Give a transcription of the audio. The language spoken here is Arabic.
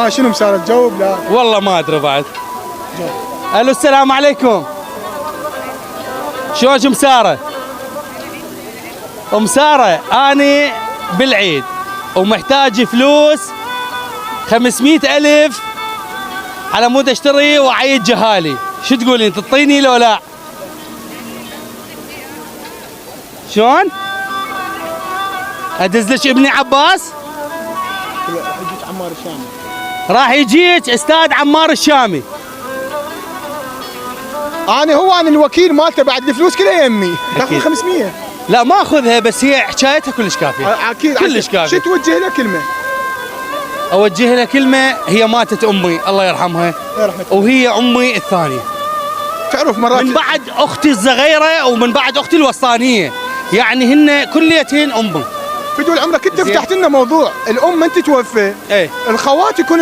شنو مسارة تجاوب؟ لا والله ما ادري بعد. جاوب. الو السلام عليكم. شلونك مسارة؟ ام سارة اني بالعيد ومحتاج فلوس 500,000 على مود اشتري وعيد جهالي، شو تقولين تعطيني لو لا؟ شلون؟ ادز لك ابني عباس؟ راح يجيك عمار الشامي. راح يجيك استاذ عمار الشامي. انا الوكيل مالته بعد الفلوس كلها يمي. تاخذ 500. لا ما اخذها، بس هي حكايتها كلش كافيه. اكيد كلش كافيه. شو توجه له كلمه؟ اوجه لها كلمه، هي ماتت امي الله يرحمها وهي امي الثانيه. تعرف مرات من بعد اختي الصغيره ومن بعد اختي الوسطانيه، يعني هن كليتهن امي. بدون عمرك انت فتحت لنا موضوع الام انت توفى. ايه الخوات يكون